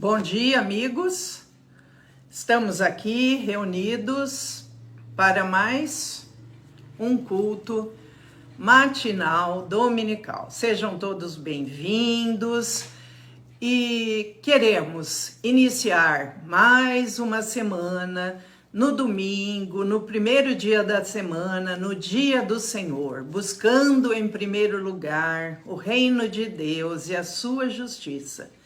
Bom dia, amigos. Estamos aqui reunidos para mais um culto matinal dominical. Sejam todos bem-vindos e queremos iniciar mais uma semana no domingo, no primeiro dia da semana, no dia do Senhor, buscando em primeiro lugar o reino de Deus e a sua justiça.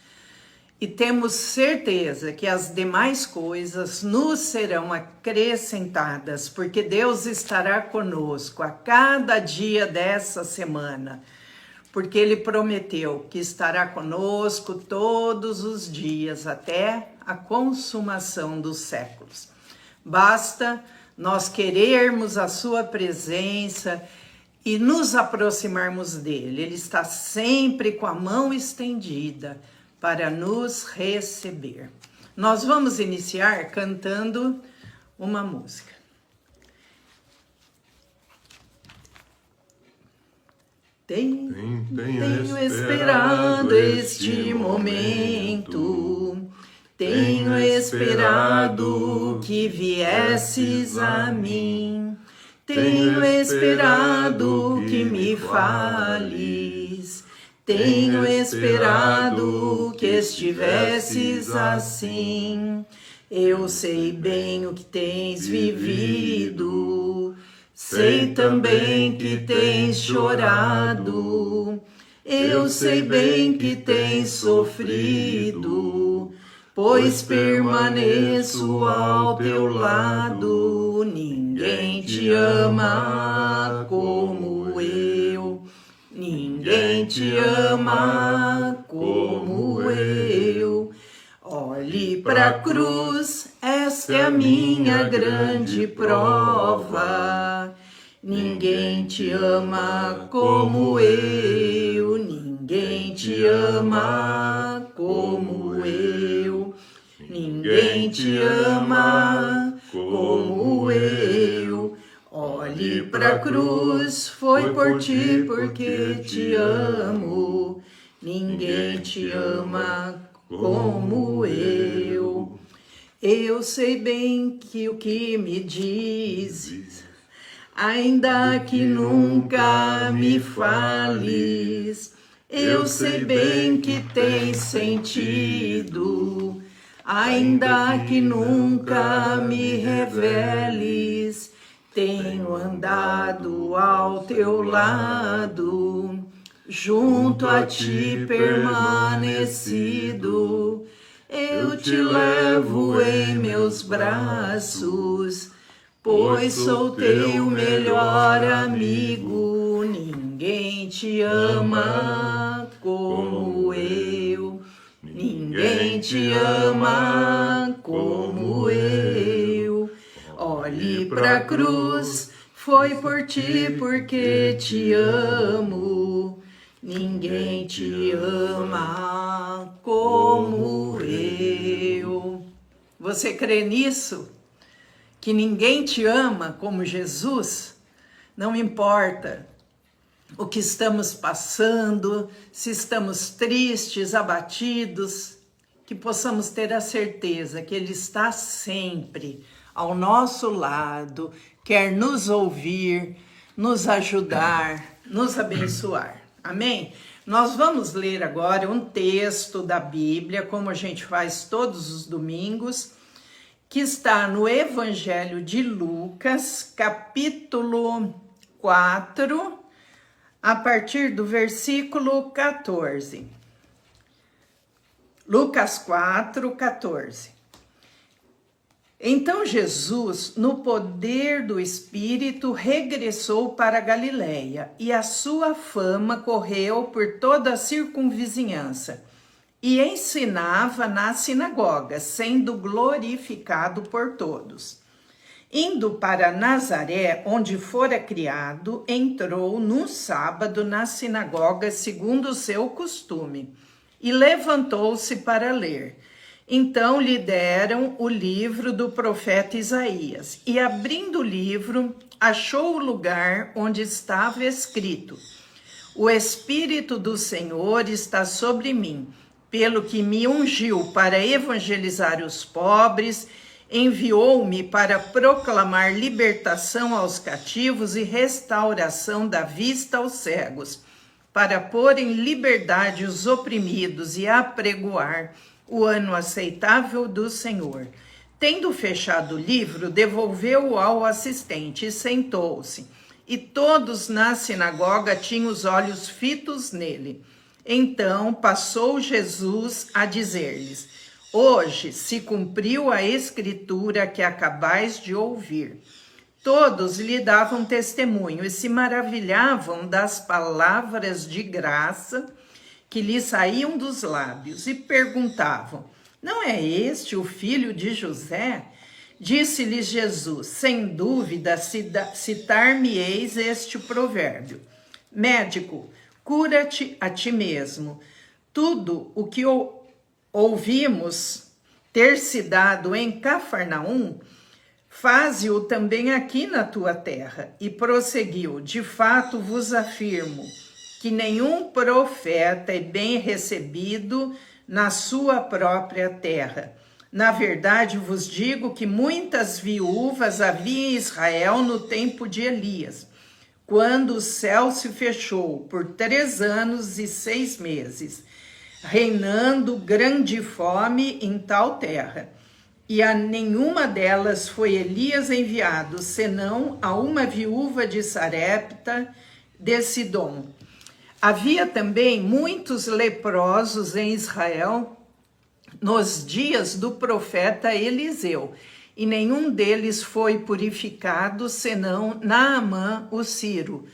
E temos certeza que as demais coisas nos serão acrescentadas, porque Deus estará conosco a cada dia dessa semana, porque Ele prometeu que estará conosco todos os dias até a consumação dos séculos. Basta nós querermos a sua presença e nos aproximarmos dele. Ele está sempre com a mão estendida para nos receber. Nós vamos iniciar cantando uma música. Tenho esperado este momento, tenho esperado que viesses a mim, tenho esperado que me fales, tenho esperado que estivesses assim. Eu sei bem o que tens vivido, sei também que tens chorado, eu sei bem que tens sofrido, pois permaneço ao teu lado. Ninguém te ama como eu, ninguém te ama como eu. Olhe para a cruz, esta é a minha grande prova. Ninguém te ama como eu, ninguém te ama como eu, ninguém te ama como eu. Olhe para a cruz, foi por ti porque te amo, ninguém te ama como eu. Eu sei bem que o que me dizes, ainda que nunca me fales, eu sei bem que tem sentido, ainda que nunca me reveles. Tenho andado ao teu lado, junto a ti permanecido. Eu te levo em meus braços, pois sou teu melhor amigo. Ninguém te ama como eu, ninguém te ama como eu. Olhe para a cruz, foi por ti porque te amo, ninguém te ama como eu. Você crê nisso? Que ninguém te ama como Jesus? Não importa o que estamos passando, se estamos tristes, abatidos, que possamos ter a certeza que Ele está sempre ao nosso lado, quer nos ouvir, nos ajudar, nos abençoar. Amém? Nós vamos ler agora um texto da Bíblia, como a gente faz todos os domingos, que está no Evangelho de Lucas, capítulo 4, a partir do versículo 14. Lucas 4, 14. Então Jesus, no poder do Espírito, regressou para a Galileia, e a sua fama correu por toda a circunvizinhança, e ensinava nas sinagogas, sendo glorificado por todos. Indo para Nazaré, onde fora criado, entrou no sábado na sinagoga, segundo o seu costume, e levantou-se para ler. Então lhe deram o livro do profeta Isaías, e abrindo o livro, achou o lugar onde estava escrito: O Espírito do Senhor está sobre mim, pelo que me ungiu para evangelizar os pobres, enviou-me para proclamar libertação aos cativos e restauração da vista aos cegos, para pôr em liberdade os oprimidos e apregoar o ano aceitável do Senhor. Tendo fechado o livro, devolveu-o ao assistente e sentou-se. E todos na sinagoga tinham os olhos fitos nele. Então passou Jesus a dizer-lhes: hoje se cumpriu a escritura que acabais de ouvir. Todos lhe davam testemunho e se maravilhavam das palavras de graça que lhe saíam dos lábios e perguntavam: não é este o filho de José? Disse-lhes Jesus: sem dúvida citar-me-eis este provérbio: médico, cura-te a ti mesmo. Tudo o que ouvimos ter se dado em Cafarnaum, faze-o também aqui na tua terra. E prosseguiu: de fato vos afirmo que nenhum profeta é bem recebido na sua própria terra. Na verdade vos digo que muitas viúvas havia em Israel no tempo de Elias, quando o céu se fechou por 3 anos e 6 meses, reinando grande fome em tal terra. E a nenhuma delas foi Elias enviado, senão a uma viúva de Sarepta de Sidom. Havia também muitos leprosos em Israel nos dias do profeta Eliseu, e nenhum deles foi purificado, senão Naamã o sírio.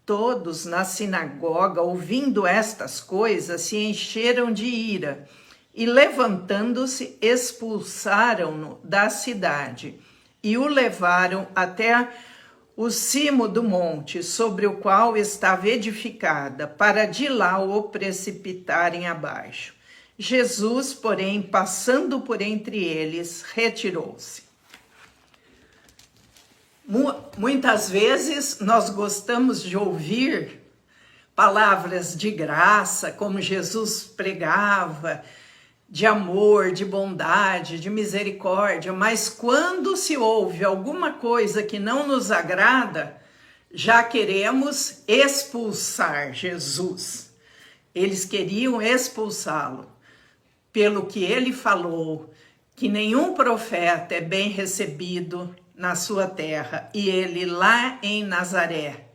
Todos na sinagoga, ouvindo estas coisas, se encheram de ira, e levantando-se, expulsaram-no da cidade, e o levaram até o cimo do monte, sobre o qual estava edificada, para de lá o precipitarem abaixo. Jesus, porém, passando por entre eles, retirou-se. Muitas vezes nós gostamos de ouvir palavras de graça, como Jesus pregava, de amor, de bondade, de misericórdia, mas quando se ouve alguma coisa que não nos agrada, já queremos expulsar Jesus. Eles queriam expulsá-lo, pelo que ele falou, que nenhum profeta é bem recebido na sua terra, e ele lá em Nazaré,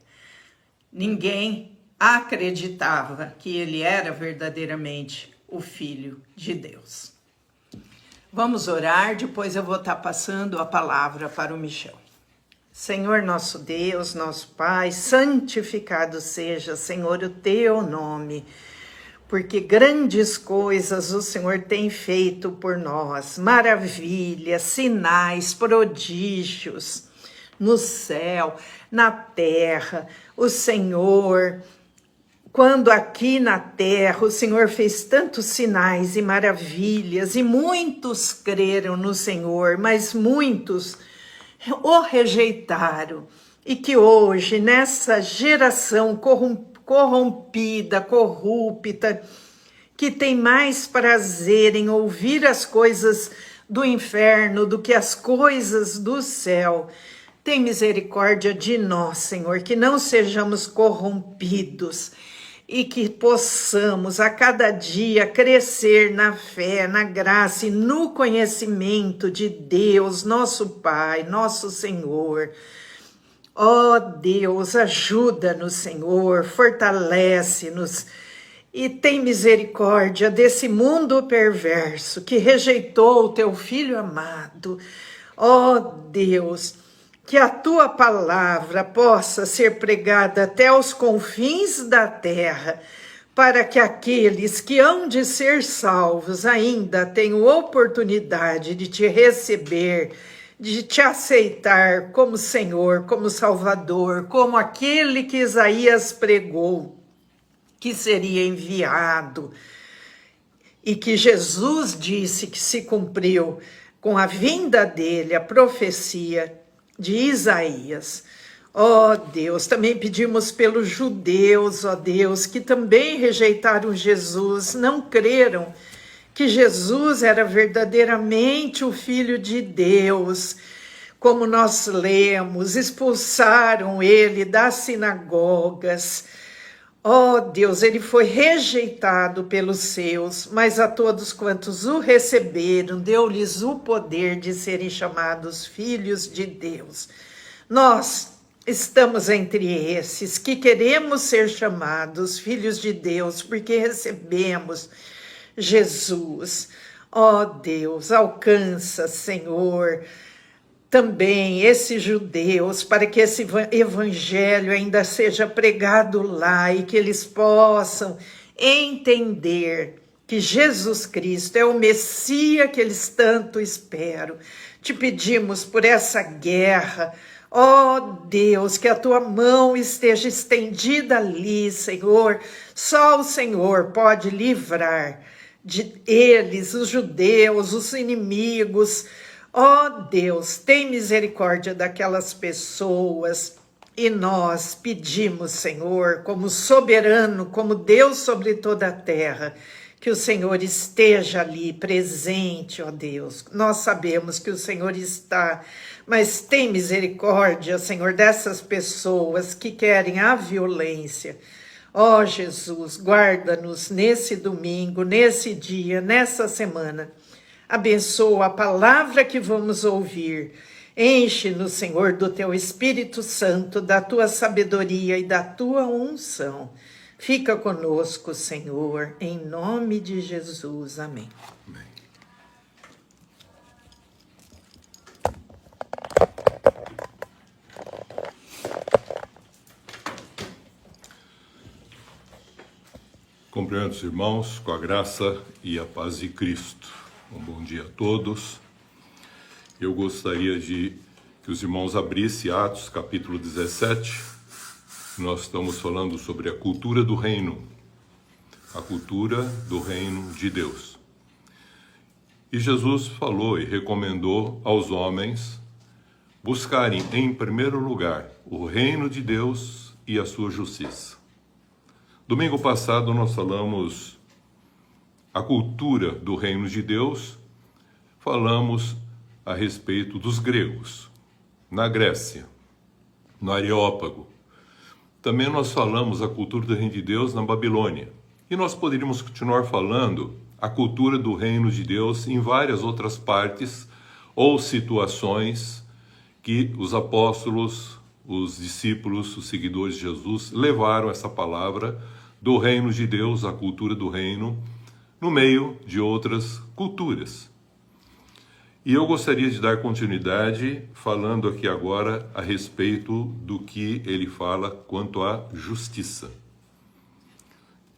ninguém acreditava que ele era verdadeiramente o Filho de Deus. Vamos orar, depois eu vou estar passando a palavra para o Michel. Senhor nosso Deus, nosso Pai, santificado seja, Senhor, o teu nome, porque grandes coisas o Senhor tem feito por nós, maravilhas, sinais, prodígios, no céu, na terra. O Senhor, quando aqui na terra o Senhor fez tantos sinais e maravilhas, e muitos creram no Senhor, mas muitos o rejeitaram, e que hoje, nessa geração corrompida, corrupta, que tem mais prazer em ouvir as coisas do inferno do que as coisas do céu, tem misericórdia de nós, Senhor, que não sejamos corrompidos e que possamos a cada dia crescer na fé, na graça e no conhecimento de Deus, nosso Pai, nosso Senhor. Ó Deus, ajuda-nos, Senhor, fortalece-nos e tem misericórdia desse mundo perverso que rejeitou o teu Filho amado. Ó Deus, que a tua palavra possa ser pregada até os confins da terra, para que aqueles que hão de ser salvos ainda tenham oportunidade de te receber, de te aceitar como Senhor, como Salvador, como aquele que Isaías pregou, que seria enviado, e que Jesus disse que se cumpriu com a vinda dele, a profecia de Isaías. Ó Deus, também pedimos pelos judeus, ó Deus, que também rejeitaram Jesus, não creram que Jesus era verdadeiramente o Filho de Deus. Como nós lemos, expulsaram ele das sinagogas. Ó Deus, ele foi rejeitado pelos seus, mas a todos quantos o receberam, deu-lhes o poder de serem chamados filhos de Deus. Nós estamos entre esses que queremos ser chamados filhos de Deus, porque recebemos Jesus. Ó Deus, alcança, Senhor, também esses judeus, para que esse evangelho ainda seja pregado lá e que eles possam entender que Jesus Cristo é o Messias que eles tanto esperam. Te pedimos por essa guerra, ó Deus, que a tua mão esteja estendida ali, Senhor. Só o Senhor pode livrar de eles, os judeus, os inimigos. Ó Deus, tem misericórdia daquelas pessoas. E nós pedimos, Senhor, como soberano, como Deus sobre toda a terra, que o Senhor esteja ali presente, ó Deus. Nós sabemos que o Senhor está, mas tem misericórdia, Senhor, dessas pessoas que querem a violência. Ó Jesus, guarda-nos nesse domingo, nesse dia, nessa semana. Abençoa a palavra que vamos ouvir. Enche-nos, Senhor, do teu Espírito Santo, da tua sabedoria e da tua unção. Fica conosco, Senhor, em nome de Jesus. Amém. Amém. Cumprimento os irmãos com a graça e a paz de Cristo. Um bom dia a todos. Eu gostaria de que os irmãos abrissem Atos capítulo 17. Nós estamos falando sobre a cultura do reino. A cultura do reino de Deus. E Jesus falou e recomendou aos homens buscarem em primeiro lugar o reino de Deus e a sua justiça. Domingo passado nós falamos a cultura do reino de Deus, falamos a respeito dos gregos, na Grécia, no Areópago. Também nós falamos a cultura do reino de Deus na Babilônia. E nós poderíamos continuar falando a cultura do reino de Deus em várias outras partes ou situações que os apóstolos, os discípulos, os seguidores de Jesus levaram essa palavra do reino de Deus, a cultura do reino, no meio de outras culturas. E eu gostaria de dar continuidade falando aqui agora a respeito do que ele fala quanto à justiça.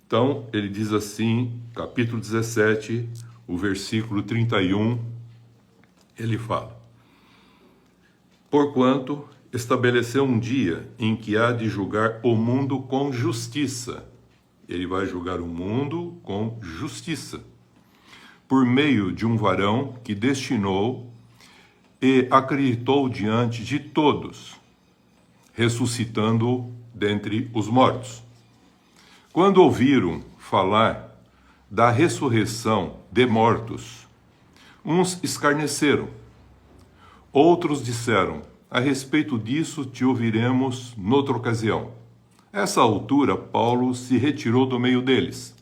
Então, ele diz assim, capítulo 17, o versículo 31, ele fala: Porquanto estabeleceu um dia em que há de julgar o mundo com justiça. Ele vai julgar o mundo com justiça, por meio de um varão que destinou e acreditou diante de todos, ressuscitando dentre os mortos. Quando ouviram falar da ressurreição de mortos, uns escarneceram, outros disseram: a respeito disso te ouviremos noutra ocasião. Essa altura, Paulo se retirou do meio deles.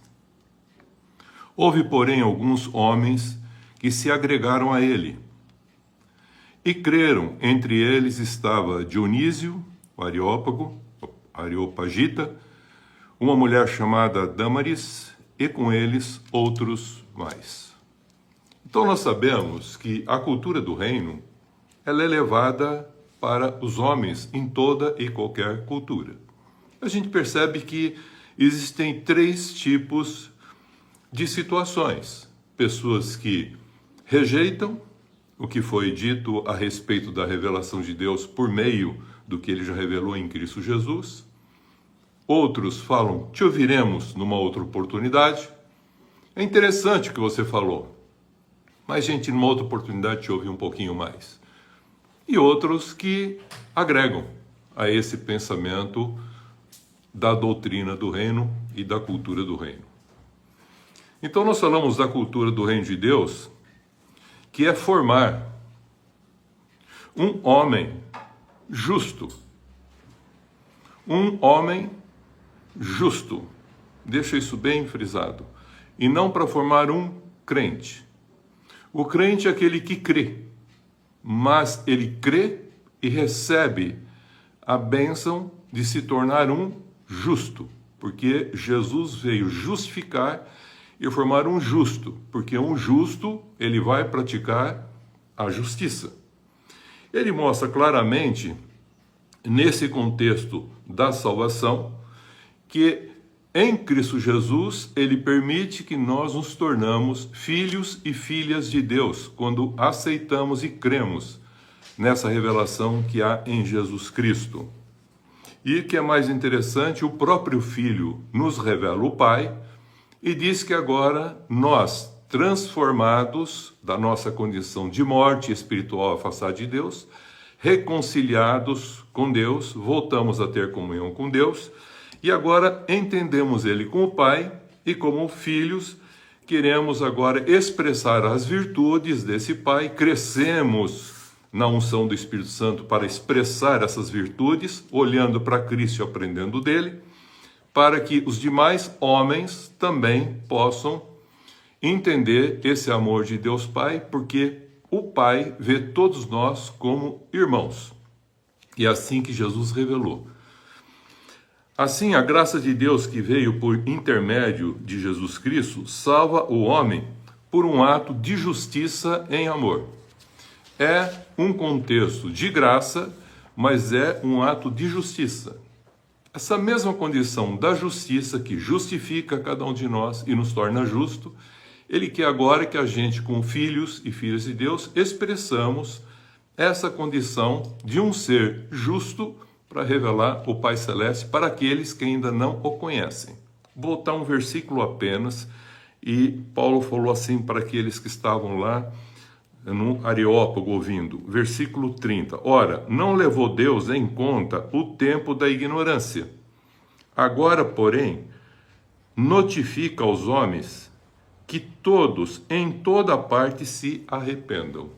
Houve, porém, alguns homens que se agregaram a ele e creram. Entre eles estava Dionísio, o Areópago, Areopagita, uma mulher chamada Dâmaris, e com eles outros mais. Então nós sabemos que a cultura do reino ela é levada para os homens em toda e qualquer cultura. A gente percebe que existem três tipos de situações. Pessoas que rejeitam o que foi dito a respeito da revelação de Deus por meio do que ele já revelou em Cristo Jesus. Outros falam: te ouviremos numa outra oportunidade. É interessante o que você falou, mas gente, numa outra oportunidade te ouve um pouquinho mais. E outros que agregam a esse pensamento da doutrina do reino e da cultura do reino. Então nós falamos da cultura do reino de Deus, que é formar um homem justo. Um homem justo. Deixa isso bem frisado. E não para formar um crente. O crente é aquele que crê, mas ele crê e recebe a bênção de se tornar um justo, porque Jesus veio justificar e formar um justo, porque um justo, ele vai praticar a justiça. Ele mostra claramente, nesse contexto da salvação, que em Cristo Jesus, ele permite que nós nos tornamos filhos e filhas de Deus, quando aceitamos e cremos nessa revelação que há em Jesus Cristo. E que é mais interessante, o próprio Filho nos revela o Pai e diz que agora nós, transformados da nossa condição de morte espiritual afastada de Deus, reconciliados com Deus, voltamos a ter comunhão com Deus, e agora entendemos Ele como Pai e como filhos, queremos agora expressar as virtudes desse Pai, crescemos na unção do Espírito Santo para expressar essas virtudes, olhando para Cristo e aprendendo dele, para que os demais homens também possam entender esse amor de Deus Pai, porque o Pai vê todos nós como irmãos. E é assim que Jesus revelou. Assim, a graça de Deus que veio por intermédio de Jesus Cristo salva o homem por um ato de justiça em amor. É um contexto de graça, mas é um ato de justiça. Essa mesma condição da justiça que justifica cada um de nós e nos torna justo, ele quer agora que a gente, como filhos e filhas de Deus, expressamos essa condição de um ser justo para revelar o Pai Celeste para aqueles que ainda não o conhecem. Vou botar um versículo apenas, e Paulo falou assim para aqueles que estavam lá no Areópago ouvindo, versículo 30. Ora, não levou Deus em conta o tempo da ignorância. Agora, porém, notifica aos homens que todos, em toda parte, se arrependam.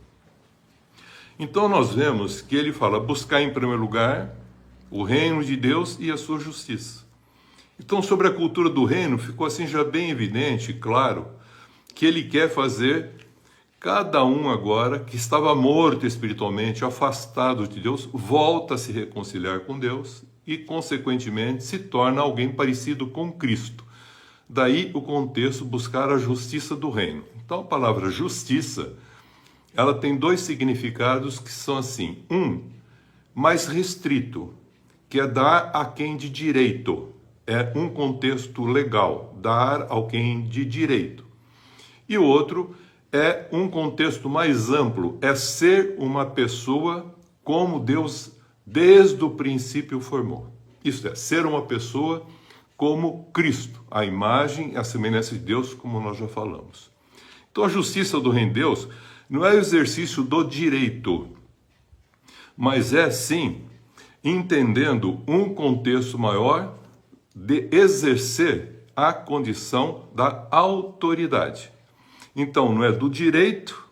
Então nós vemos que ele fala, buscar em primeiro lugar o reino de Deus e a sua justiça. Então, sobre a cultura do reino, ficou assim já bem evidente, claro, que ele quer fazer cada um agora que estava morto espiritualmente, afastado de Deus, volta a se reconciliar com Deus e, consequentemente, se torna alguém parecido com Cristo. Daí o contexto, buscar a justiça do reino. Então, a palavra justiça, ela tem dois significados que são assim. Um, mais restrito, que é dar a quem de direito. É um contexto legal, dar a quem de direito. E o outro é um contexto mais amplo, é ser uma pessoa como Deus desde o princípio formou. Isso é, ser uma pessoa como Cristo, a imagem e a semelhança de Deus, como nós já falamos. Então a justiça do reino de Deus não é o exercício do direito, mas é sim entendendo um contexto maior de exercer a condição da autoridade. Então, não é do direito,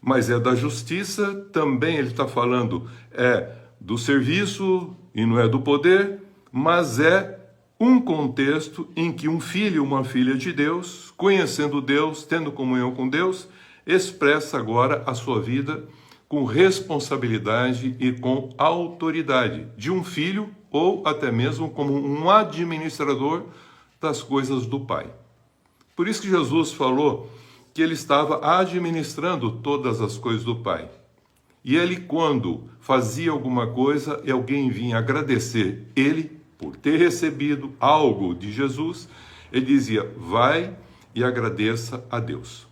mas é da justiça. Também ele está falando do serviço e não é do poder, mas é um contexto em que um filho e uma filha de Deus, conhecendo Deus, tendo comunhão com Deus, expressa agora a sua vida com responsabilidade e com autoridade de um filho ou até mesmo como um administrador das coisas do Pai. Por isso que Jesus falou que ele estava administrando todas as coisas do Pai. E ele, quando fazia alguma coisa e alguém vinha agradecer ele por ter recebido algo de Jesus, ele dizia, vai e agradeça a Deus.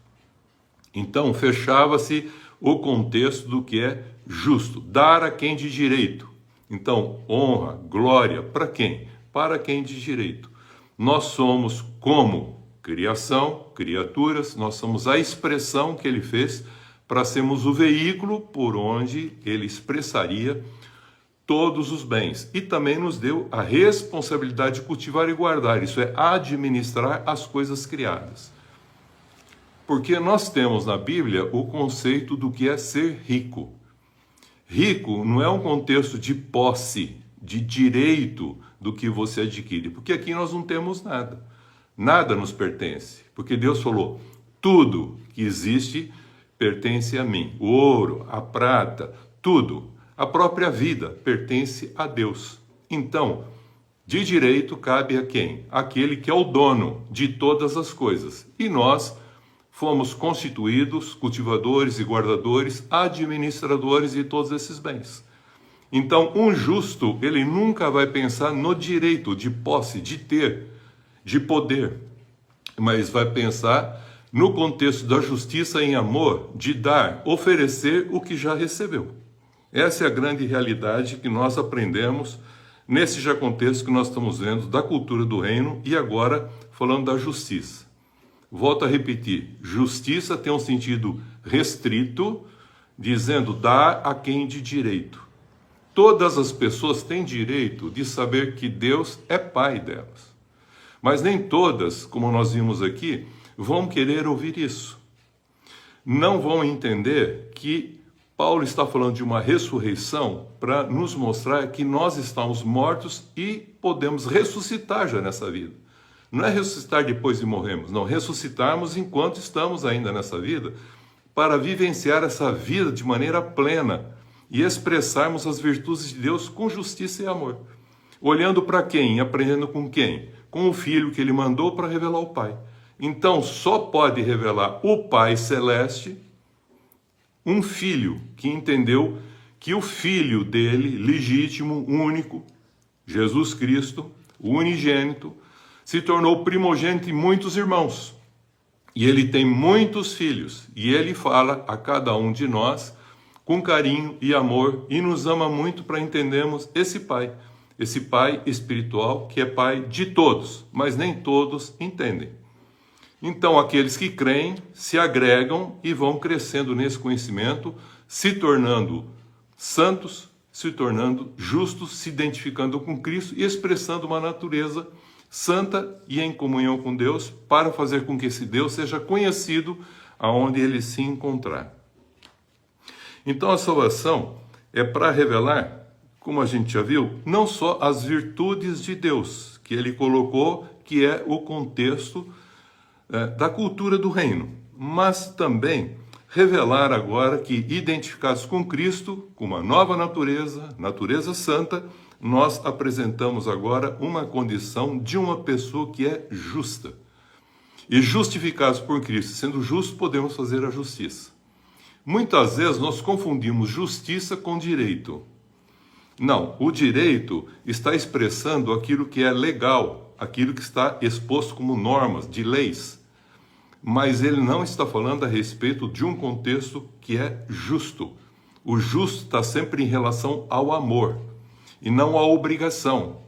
Então, fechava-se o contexto do que é justo, dar a quem de direito. Então, honra, glória, para quem? Para quem de direito. Nós somos como criação, criaturas, nós somos a expressão que ele fez para sermos o veículo por onde ele expressaria todos os bens. E também nos deu a responsabilidade de cultivar e guardar, isso é, administrar as coisas criadas. Porque nós temos na Bíblia o conceito do que é ser rico. Rico não é um contexto de posse, de direito do que você adquire, porque aqui nós não temos nada. Nada nos pertence, porque Deus falou, tudo que existe pertence a mim. O ouro, a prata, tudo. A própria vida pertence a Deus. Então, de direito cabe a quem? Aquele que é o dono de todas as coisas. E nós fomos constituídos cultivadores e guardadores, administradores de todos esses bens. Então, um justo, ele nunca vai pensar no direito de posse, de ter, de poder, mas vai pensar no contexto da justiça em amor, de dar, oferecer o que já recebeu. Essa é a grande realidade que nós aprendemos nesse já contexto que nós estamos vendo da cultura do reino e agora falando da justiça. Volto a repetir, justiça tem um sentido restrito, dizendo dar a quem de direito. Todas as pessoas têm direito de saber que Deus é pai delas. Mas nem todas, como nós vimos aqui, vão querer ouvir isso. Não vão entender que Paulo está falando de uma ressurreição para nos mostrar que nós estamos mortos e podemos ressuscitar já nessa vida. Não é ressuscitar depois de morrermos, não, ressuscitarmos enquanto estamos ainda nessa vida, para vivenciar essa vida de maneira plena e expressarmos as virtudes de Deus com justiça e amor. Olhando para quem? Aprendendo com quem? Com o Filho que ele mandou para revelar o Pai. Então, só pode revelar o Pai Celeste um filho que entendeu que o Filho dele, legítimo, único, Jesus Cristo, o unigênito, se tornou primogênito de muitos irmãos. E ele tem muitos filhos. E ele fala a cada um de nós com carinho e amor e nos ama muito para entendermos esse Pai espiritual que é Pai de todos, mas nem todos entendem. Então, aqueles que creem se agregam e vão crescendo nesse conhecimento, se tornando santos, se tornando justos, se identificando com Cristo e expressando uma natureza santa e em comunhão com Deus, para fazer com que esse Deus seja conhecido aonde ele se encontrar. Então a salvação é para revelar, como a gente já viu, não só as virtudes de Deus, que ele colocou, que é o contexto da cultura do reino, mas também revelar agora que, identificados com Cristo, com uma nova natureza santa, nós apresentamos agora uma condição de uma pessoa que é justa. E justificados por Cristo, sendo justos, podemos fazer a justiça. Muitas vezes nós confundimos justiça com direito. Não, o direito está expressando aquilo que é legal, aquilo que está exposto como normas, de leis. Mas ele não está falando a respeito de um contexto que é justo. O justo está sempre em relação ao amor e não à obrigação.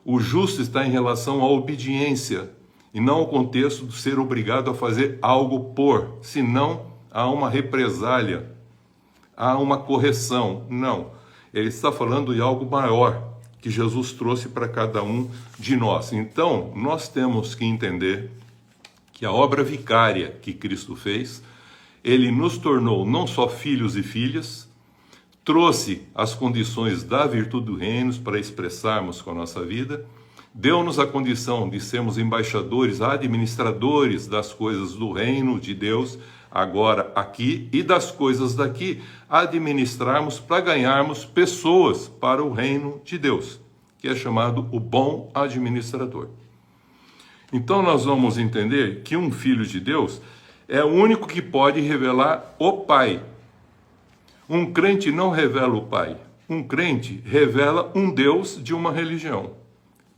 O justo está em relação à obediência e não ao contexto de ser obrigado a fazer algo por, senão há uma represália, há uma correção. Não, ele está falando de algo maior que Jesus trouxe para cada um de nós. Então, nós temos que entender que a obra vicária que Cristo fez, ele nos tornou não só filhos e filhas, trouxe as condições da virtude do reino para expressarmos com a nossa vida, deu-nos a condição de sermos embaixadores, administradores das coisas do reino de Deus, agora aqui, e das coisas daqui, administrarmos para ganharmos pessoas para o reino de Deus, que é chamado o bom administrador. Então nós vamos entender que um filho de Deus é o único que pode revelar o Pai. Um crente não revela o Pai. Um crente revela um Deus de uma religião.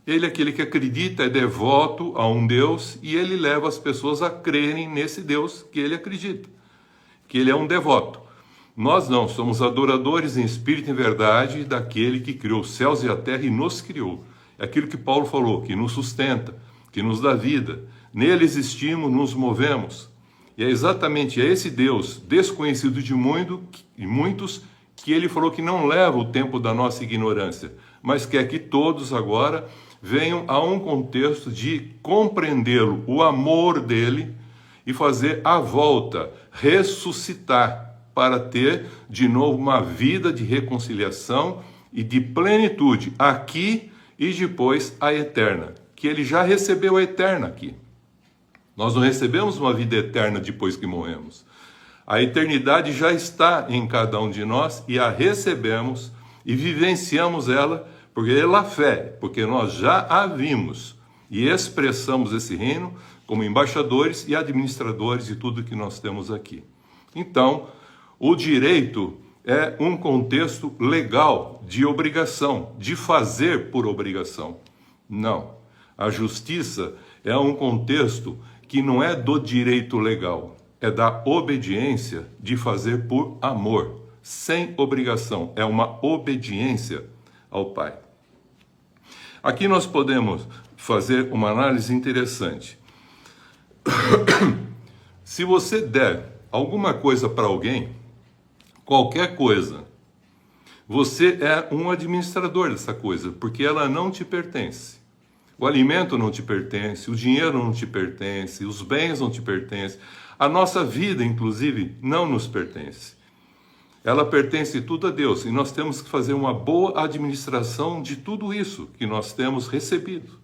Ele é aquele que acredita, é devoto a um Deus e ele leva as pessoas a crerem nesse Deus que ele acredita, que ele é um devoto. Nós não, somos adoradores em espírito e em verdade daquele que criou os céus e a terra e nos criou. É aquilo que Paulo falou, que nos sustenta, que nos dá vida. Nele existimos, nos movemos. E é exatamente esse Deus desconhecido de muitos que ele falou que não leva o tempo da nossa ignorância, mas quer que todos agora venham a um contexto de compreendê-lo, o amor dele, e fazer a volta, ressuscitar, para ter de novo uma vida de reconciliação e de plenitude aqui e depois a eterna, que ele já recebeu a eterna aqui. Nós não recebemos uma vida eterna depois que morremos. A eternidade já está em cada um de nós e a recebemos e vivenciamos ela pela fé, porque nós já a vimos e expressamos esse reino como embaixadores e administradores de tudo que nós temos aqui. Então, o direito é um contexto legal de obrigação, de fazer por obrigação. Não. A justiça é um contexto que não é do direito legal, é da obediência de fazer por amor, sem obrigação. É uma obediência ao Pai. Aqui nós podemos fazer uma análise interessante. Se você der alguma coisa para alguém, qualquer coisa, você é um administrador dessa coisa, porque ela não te pertence. O alimento não te pertence, o dinheiro não te pertence, os bens não te pertencem, a nossa vida, inclusive, não nos pertence. Ela pertence tudo a Deus e nós temos que fazer uma boa administração de tudo isso que nós temos recebido.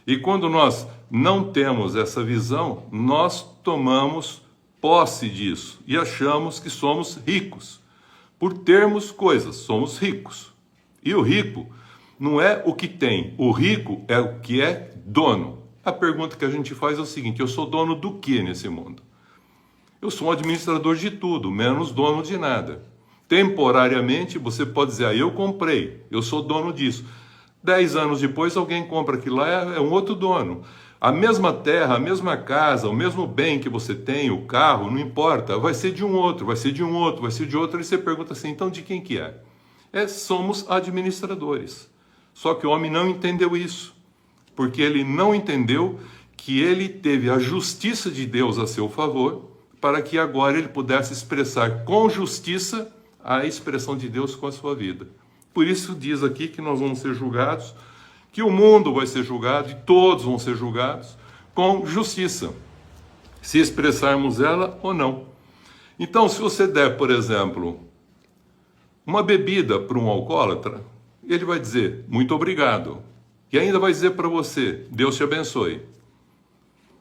E quando nós não temos essa visão, nós tomamos posse disso e achamos que somos ricos. Por termos coisas, somos ricos. E o rico não é o que tem, o rico é o que é dono. A pergunta que a gente faz é o seguinte: eu sou dono do que nesse mundo? Eu sou um administrador de tudo, menos dono de nada. Temporariamente você pode dizer, eu comprei, eu sou dono disso. 10 anos depois alguém compra aquilo lá, é um outro dono. A mesma terra, a mesma casa, o mesmo bem que você tem, o carro, não importa, vai ser de um outro, vai ser de um outro, vai ser de outro. E você pergunta assim, então de quem que é? Somos administradores. Só que o homem não entendeu isso, porque ele não entendeu que ele teve a justiça de Deus a seu favor, para que agora ele pudesse expressar com justiça a expressão de Deus com a sua vida. Por isso diz aqui que nós vamos ser julgados, que o mundo vai ser julgado e todos vão ser julgados com justiça, se expressarmos ela ou não. Então, se você der, por exemplo, uma bebida para um alcoólatra, ele vai dizer, muito obrigado. E ainda vai dizer para você, Deus te abençoe.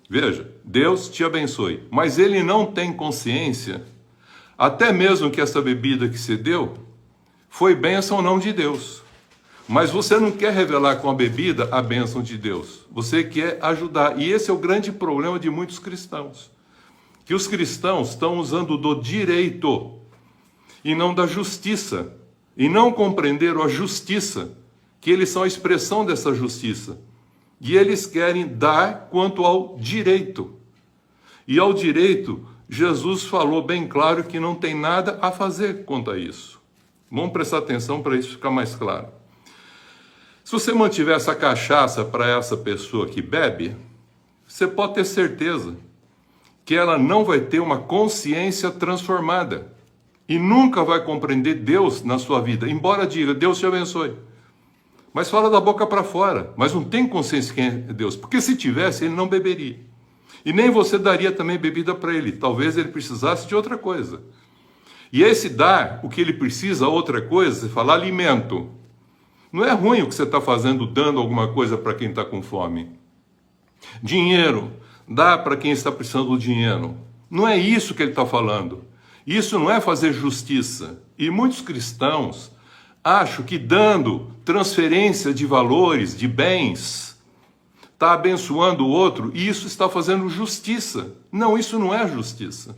Veja, Deus te abençoe. Mas ele não tem consciência, até mesmo que essa bebida que você deu, foi bênção ou não de Deus. Mas você não quer revelar com a bebida a bênção de Deus. Você quer ajudar. E esse é o grande problema de muitos cristãos. Que os cristãos estão usando do direito e não da justiça. E não compreenderam a justiça, que eles são a expressão dessa justiça. E eles querem dar quanto ao direito. E ao direito, Jesus falou bem claro que não tem nada a fazer quanto a isso. Vamos prestar atenção para isso ficar mais claro. Se você mantiver essa cachaça para essa pessoa que bebe, você pode ter certeza que ela não vai ter uma consciência transformada. E nunca vai compreender Deus na sua vida, embora diga, Deus te abençoe. Mas fala da boca para fora, mas não tem consciência de quem é Deus, porque se tivesse, ele não beberia. E nem você daria também bebida para ele, talvez ele precisasse de outra coisa. E esse dar, o que ele precisa, outra coisa, você fala alimento. Não é ruim o que você está fazendo, dando alguma coisa para quem está com fome. Dinheiro, dá para quem está precisando do dinheiro. Não é isso que ele está falando. Isso não é fazer justiça. E muitos cristãos acham que dando transferência de valores, de bens, está abençoando o outro e isso está fazendo justiça. Não, isso não é justiça.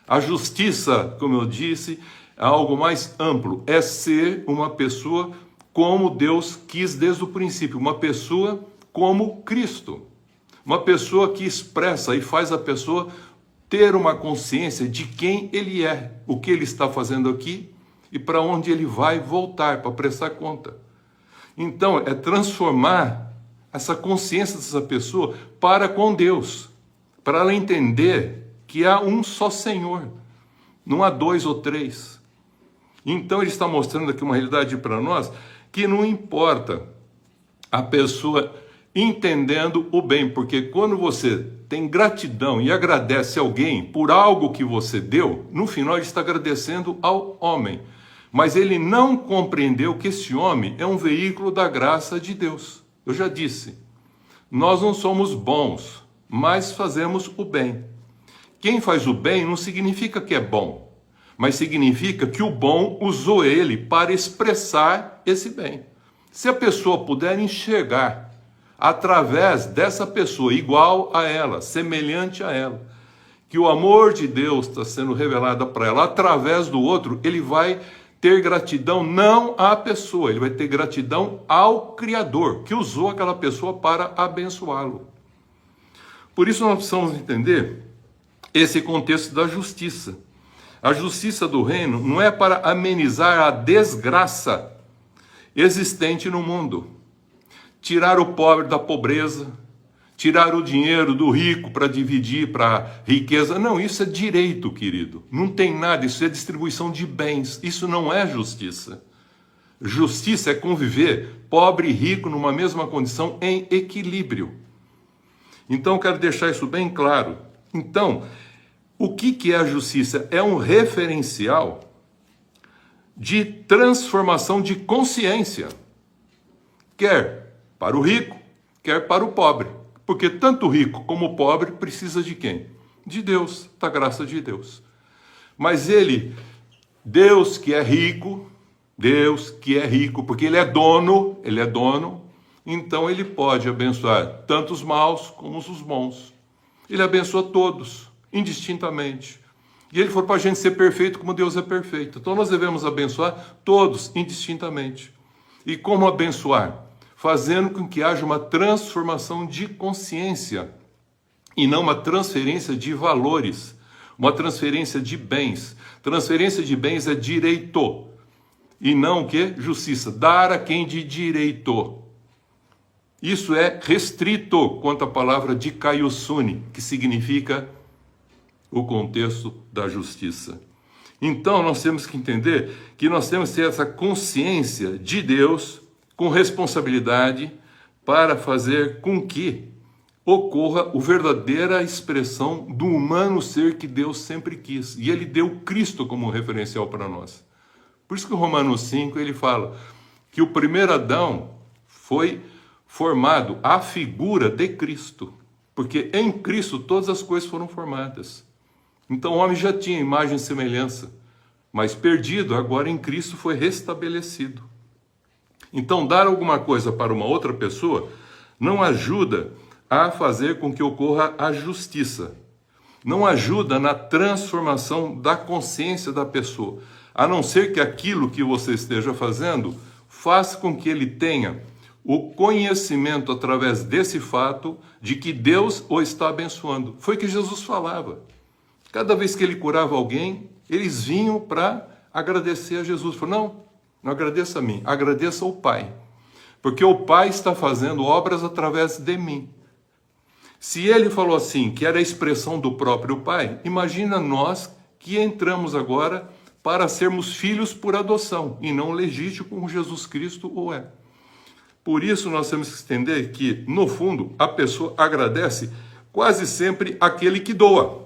A justiça, como eu disse, é algo mais amplo. É ser uma pessoa como Deus quis desde o princípio. Uma pessoa como Cristo. Uma pessoa que expressa e faz a pessoa ter uma consciência de quem ele é, o que ele está fazendo aqui e para onde ele vai voltar para prestar conta. Então, é transformar essa consciência dessa pessoa para com Deus, para ela entender que há um só Senhor, não há 2 ou 3. Então ele está mostrando aqui uma realidade para nós que não importa a pessoa entendendo o bem, porque quando você tem gratidão e agradece alguém por algo que você deu, no final ele está agradecendo ao homem. Mas ele não compreendeu que esse homem é um veículo da graça de Deus. Eu já disse, nós não somos bons, mas fazemos o bem. Quem faz o bem não significa que é bom, mas significa que o bom usou ele para expressar esse bem. Se a pessoa puder enxergar através dessa pessoa, igual a ela, semelhante a ela, que o amor de Deus está sendo revelado para ela através do outro, ele vai ter gratidão não à pessoa, ele vai ter gratidão ao Criador, que usou aquela pessoa para abençoá-lo. Por isso nós precisamos entender esse contexto da justiça. A justiça do reino não é para amenizar a desgraça existente no mundo. Tirar o pobre da pobreza, tirar o dinheiro do rico para dividir para a riqueza. Não, isso é direito, querido. Não tem nada, isso é distribuição de bens. Isso não é justiça. Justiça é conviver pobre e rico numa mesma condição em equilíbrio. Então, eu quero deixar isso bem claro. Então, o que é a justiça? É um referencial de transformação de consciência, quer para o rico, quer para o pobre. Porque tanto o rico como o pobre precisa de quem? De Deus, da graça de Deus. Mas Deus que é rico, porque ele é dono, então ele pode abençoar tanto os maus como os bons. Ele abençoa todos, indistintamente. E ele falou para a gente ser perfeito como Deus é perfeito. Então nós devemos abençoar todos, indistintamente. E como abençoar? Fazendo com que haja uma transformação de consciência e não uma transferência de valores, uma transferência de bens. Transferência de bens é direito e não o quê? Justiça. Dar a quem de direito. Isso é restrito quanto à palavra dikaiosune, que significa o contexto da justiça. Então nós temos que entender que nós temos que ter essa consciência de Deus com responsabilidade para fazer com que ocorra a verdadeira expressão do humano ser que Deus sempre quis. E ele deu Cristo como referencial para nós. Por isso que o Romanos 5 ele fala que o primeiro Adão foi formado à figura de Cristo. Porque em Cristo todas as coisas foram formadas. Então o homem já tinha imagem e semelhança, mas perdido, agora em Cristo foi restabelecido. Então, dar alguma coisa para uma outra pessoa não ajuda a fazer com que ocorra a justiça. Não ajuda na transformação da consciência da pessoa. A não ser que aquilo que você esteja fazendo faça com que ele tenha o conhecimento através desse fato de que Deus o está abençoando. Foi o que Jesus falava. Cada vez que ele curava alguém, eles vinham para agradecer a Jesus. Falou, não agradeça a mim, agradeça ao Pai. Porque o Pai está fazendo obras através de mim. Se ele falou assim, que era a expressão do próprio Pai, imagina nós que entramos agora para sermos filhos por adoção, e não legítimo como Jesus Cristo o é. Por isso nós temos que entender que, no fundo, a pessoa agradece quase sempre aquele que doa.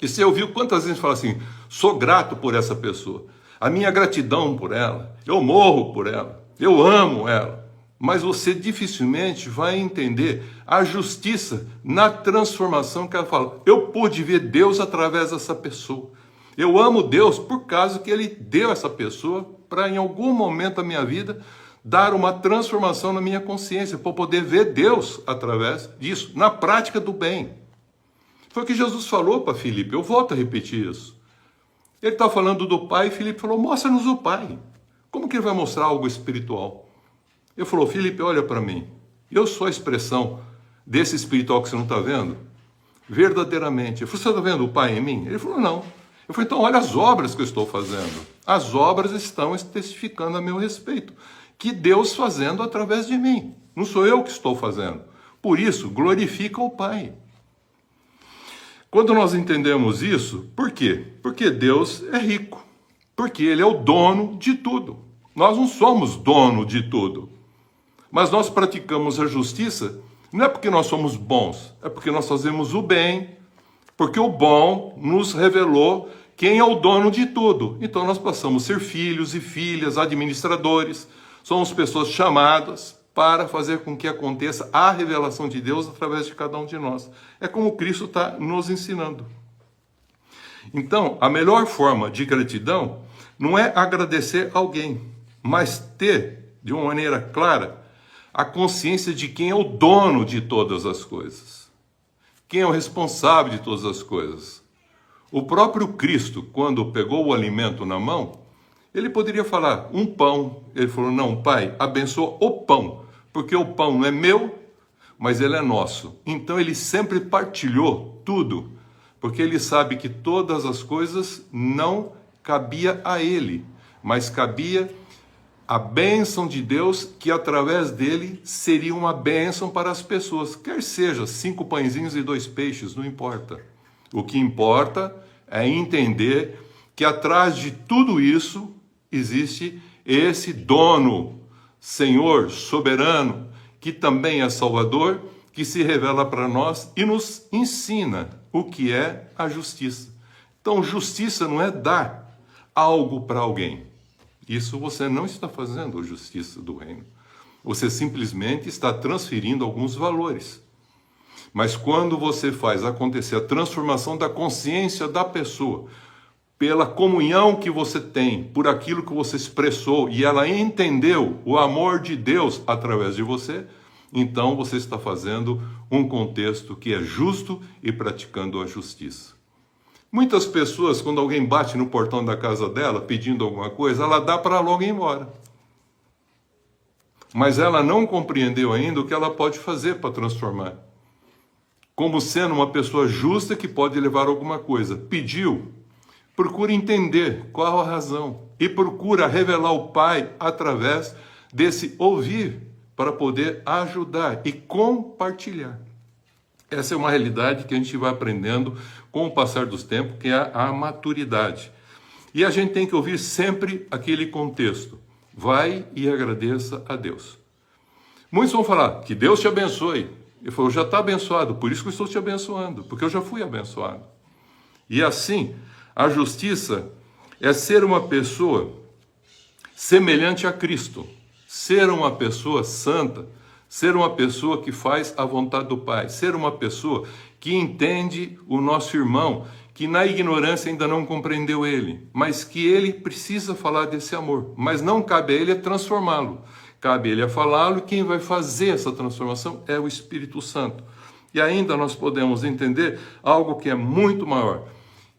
E você ouviu quantas vezes fala assim, sou grato por essa pessoa, a minha gratidão por ela, eu morro por ela, eu amo ela. Mas você dificilmente vai entender a justiça na transformação que ela fala. Eu pude ver Deus através dessa pessoa. Eu amo Deus por causa que Ele deu essa pessoa para em algum momento da minha vida dar uma transformação na minha consciência, para poder ver Deus através disso, na prática do bem. Foi o que Jesus falou para Filipe, eu volto a repetir isso. Ele está falando do Pai e Filipe falou, mostra-nos o Pai. Como que ele vai mostrar algo espiritual? Ele falou, Filipe, olha para mim, eu sou a expressão desse espiritual que você não está vendo, verdadeiramente. Eu falei, você está vendo o Pai em mim? Ele falou, não. Eu falei, então olha as obras que eu estou fazendo. As obras estão testificando a meu respeito, que Deus fazendo através de mim. Não sou eu que estou fazendo. Por isso, glorifica o Pai. Quando nós entendemos isso, por quê? Porque Deus é rico. Porque ele é o dono de tudo. Nós não somos dono de tudo. Mas nós praticamos a justiça não é porque nós somos bons, é porque nós fazemos o bem, porque o bom nos revelou quem é o dono de tudo. Então nós passamos a ser filhos e filhas, administradores, somos pessoas chamadas para fazer com que aconteça a revelação de Deus através de cada um de nós. É como Cristo está nos ensinando. Então, a melhor forma de gratidão não é agradecer alguém, mas ter, de uma maneira clara, a consciência de quem é o dono de todas as coisas. Quem é o responsável de todas as coisas. O próprio Cristo, quando pegou o alimento na mão, ele poderia falar, um pão. Ele falou, não, Pai, abençoa o pão, porque o pão não é meu, mas ele é nosso. Então ele sempre partilhou tudo, porque ele sabe que todas as coisas não cabia a ele, mas cabia a bênção de Deus, que através dele seria uma bênção para as pessoas. Quer seja 5 pãezinhos e 2 peixes, não importa. O que importa é entender que atrás de tudo isso existe esse dono, Senhor, soberano, que também é Salvador, que se revela para nós e nos ensina o que é a justiça. Então, justiça não é dar algo para alguém. Isso você não está fazendo a justiça do reino. Você simplesmente está transferindo alguns valores. Mas quando você faz acontecer a transformação da consciência da pessoa, pela comunhão que você tem, por aquilo que você expressou, e ela entendeu o amor de Deus através de você, então você está fazendo um contexto que é justo e praticando a justiça. Muitas pessoas, quando alguém bate no portão da casa dela pedindo alguma coisa, ela dá para logo ir embora. Mas ela não compreendeu ainda o que ela pode fazer para transformar. Como sendo uma pessoa justa que pode levar alguma coisa. Pediu, procura entender qual a razão e procura revelar o Pai através desse ouvir para poder ajudar e compartilhar. Essa é uma realidade que a gente vai aprendendo com o passar dos tempos, que é a maturidade. E a gente tem que ouvir sempre aquele contexto. Vai e agradeça a Deus. Muitos vão falar, que Deus te abençoe. Eu falo, já está abençoado, por isso que eu estou te abençoando, porque eu já fui abençoado. E assim, a justiça é ser uma pessoa semelhante a Cristo, ser uma pessoa santa, ser uma pessoa que faz a vontade do Pai, ser uma pessoa que entende o nosso irmão, que na ignorância ainda não compreendeu ele, mas que ele precisa falar desse amor, mas não cabe a ele transformá-lo, cabe a ele a falá-lo, e quem vai fazer essa transformação é o Espírito Santo. E ainda nós podemos entender algo que é muito maior,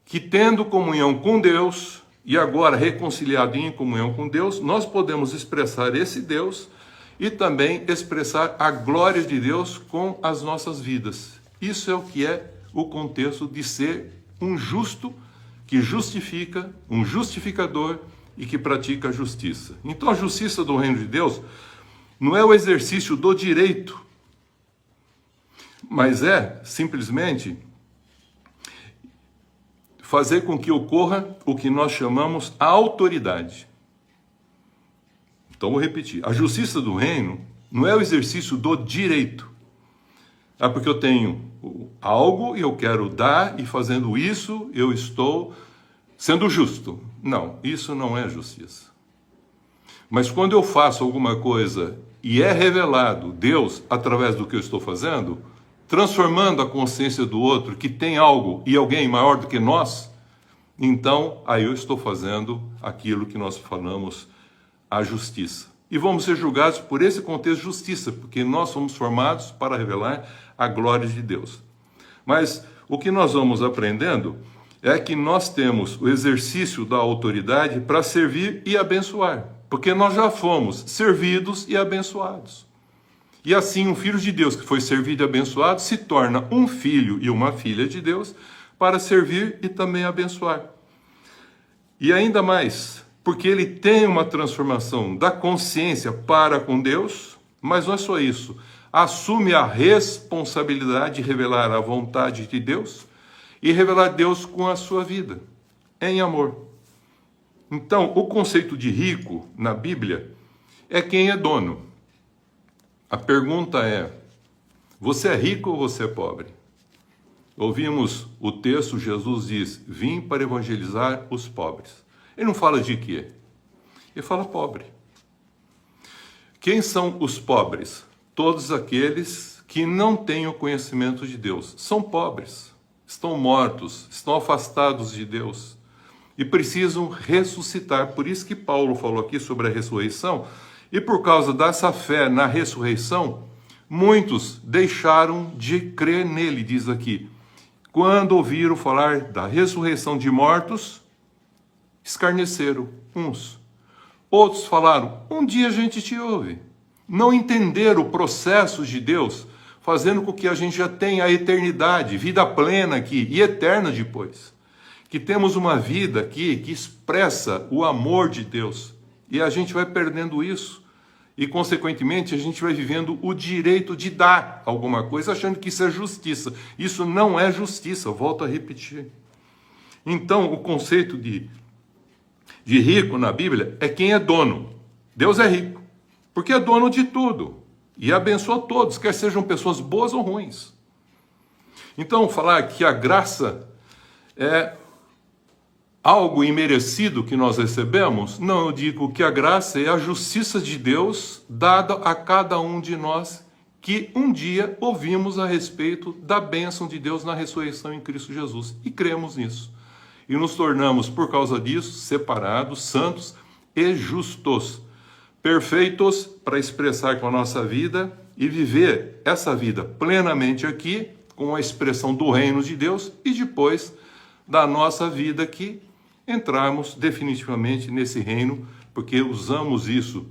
que tendo comunhão com Deus, e agora reconciliado em comunhão com Deus, nós podemos expressar esse Deus e também expressar a glória de Deus com as nossas vidas. Isso é o que é o contexto de ser um justo que justifica, um justificador e que pratica a justiça. Então a justiça do reino de Deus não é o exercício do direito, mas é simplesmente fazer com que ocorra o que nós chamamos a autoridade. Então vou repetir, a justiça do reino não é o exercício do direito. É porque eu tenho algo e eu quero dar, e fazendo isso eu estou sendo justo. Não, isso não é justiça. Mas quando eu faço alguma coisa e é revelado Deus através do que eu estou fazendo, transformando a consciência do outro que tem algo e alguém maior do que nós, então aí eu estou fazendo aquilo que nós falamos, a justiça. E vamos ser julgados por esse contexto de justiça, porque nós somos formados para revelar a glória de Deus. Mas o que nós vamos aprendendo é que nós temos o exercício da autoridade para servir e abençoar, porque nós já fomos servidos e abençoados. E assim um filho de Deus que foi servido e abençoado se torna um filho e uma filha de Deus para servir e também abençoar. E ainda mais, porque ele tem uma transformação da consciência para com Deus, mas não é só isso. Assume a responsabilidade de revelar a vontade de Deus e revelar Deus com a sua vida, em amor. Então, o conceito de rico na Bíblia é quem é dono. A pergunta é: você é rico ou você é pobre? Ouvimos o texto, Jesus diz: vim para evangelizar os pobres. Ele não fala de quê? Ele fala pobre. Quem são os pobres? Todos aqueles que não têm o conhecimento de Deus. São pobres, estão mortos, estão afastados de Deus e precisam ressuscitar. Por isso que Paulo falou aqui sobre a ressurreição, e por causa dessa fé na ressurreição, muitos deixaram de crer nele, diz aqui. Quando ouviram falar da ressurreição de mortos, escarneceram uns. Outros falaram: um dia a gente te ouve. Não entenderam o processo de Deus, fazendo com que a gente já tenha a eternidade, vida plena aqui e eterna depois. Que temos uma vida aqui que expressa o amor de Deus. E a gente vai perdendo isso. E, consequentemente, a gente vai vivendo o direito de dar alguma coisa, achando que isso é justiça. Isso não é justiça, eu volto a repetir. Então, o conceito de rico na Bíblia é quem é dono. Deus é rico, porque é dono de tudo. E abençoa todos, quer sejam pessoas boas ou ruins. Então, falar que a graça é algo imerecido que nós recebemos, não, eu digo que a graça é a justiça de Deus dada a cada um de nós que um dia ouvimos a respeito da bênção de Deus na ressurreição em Cristo Jesus e cremos nisso. E nos tornamos, por causa disso, separados, santos e justos, perfeitos para expressar com a nossa vida e viver essa vida plenamente aqui, com a expressão do reino de Deus e depois da nossa vida aqui, entrarmos definitivamente nesse reino, porque usamos isso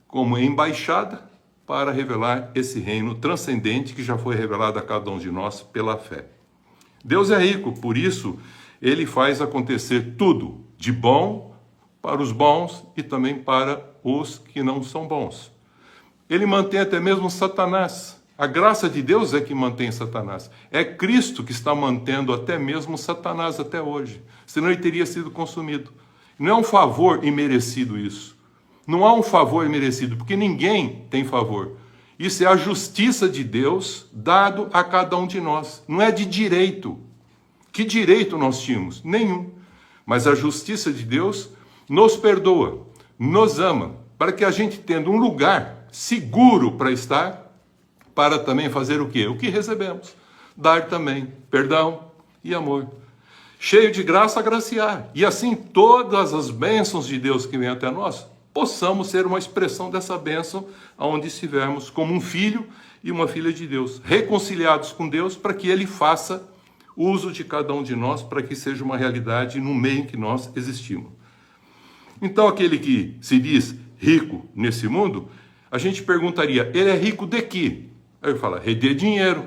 como embaixada para revelar esse reino transcendente que já foi revelado a cada um de nós pela fé. Deus é rico, por isso ele faz acontecer tudo de bom para os bons e também para os que não são bons. Ele mantém até mesmo Satanás. A graça de Deus é que mantém Satanás. É Cristo que está mantendo até mesmo Satanás até hoje. Senão ele teria sido consumido. Não é um favor imerecido isso. Não há um favor imerecido, porque ninguém tem favor. Isso é a justiça de Deus dado a cada um de nós. Não é de direito. Que direito nós tínhamos? Nenhum. Mas a justiça de Deus nos perdoa, nos ama, para que a gente tendo um lugar seguro para estar, para também fazer o quê? O que recebemos. Dar também perdão e amor. Cheio de graça, agraciar. E assim todas as bênçãos de Deus que vêm até nós, possamos ser uma expressão dessa bênção aonde estivermos como um filho e uma filha de Deus, reconciliados com Deus, para que Ele faça uso de cada um de nós, para que seja uma realidade no meio em que nós existimos. Então aquele que se diz rico nesse mundo, a gente perguntaria, ele é rico de quê? Aí eu falo, de dinheiro.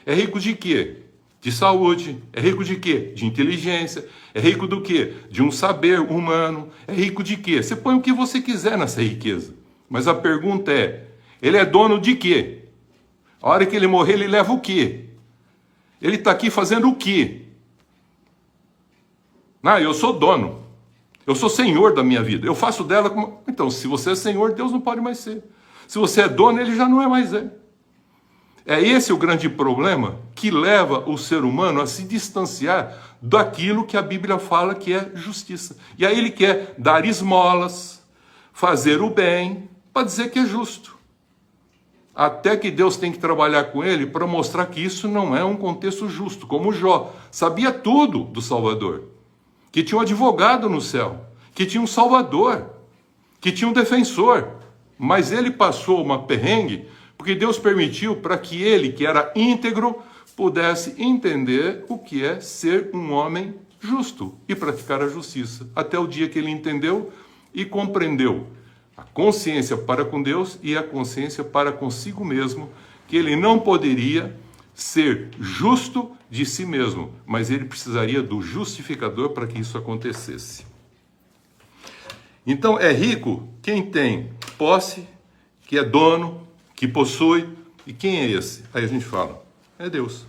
É rico de quê? De saúde. É rico de quê? De inteligência. É rico do quê? De um saber humano. É rico de quê? Você põe o que você quiser nessa riqueza. Mas a pergunta é, ele é dono de quê? A hora que ele morrer, ele leva o quê? Ele está aqui fazendo o quê? Ah, eu sou dono. Eu sou senhor da minha vida. Eu faço dela como... Então, se você é senhor, Deus não pode mais ser. Se você é dono, ele já não é mais ele. É esse o grande problema que leva o ser humano a se distanciar daquilo que a Bíblia fala que é justiça. E aí ele quer dar esmolas, fazer o bem, para dizer que é justo. Até que Deus tem que trabalhar com ele para mostrar que isso não é um contexto justo. Como Jó sabia tudo do Salvador. Que tinha um advogado no céu, que tinha um Salvador, que tinha um defensor. Mas ele passou uma perrengue porque Deus permitiu para que ele, que era íntegro, pudesse entender o que é ser um homem justo e praticar a justiça. Até o dia que ele entendeu e compreendeu a consciência para com Deus e a consciência para consigo mesmo, que ele não poderia ser justo de si mesmo, mas ele precisaria do justificador para que isso acontecesse. Então é rico quem tem posse, que é dono, que possui. E quem é esse? Aí a gente fala, é Deus.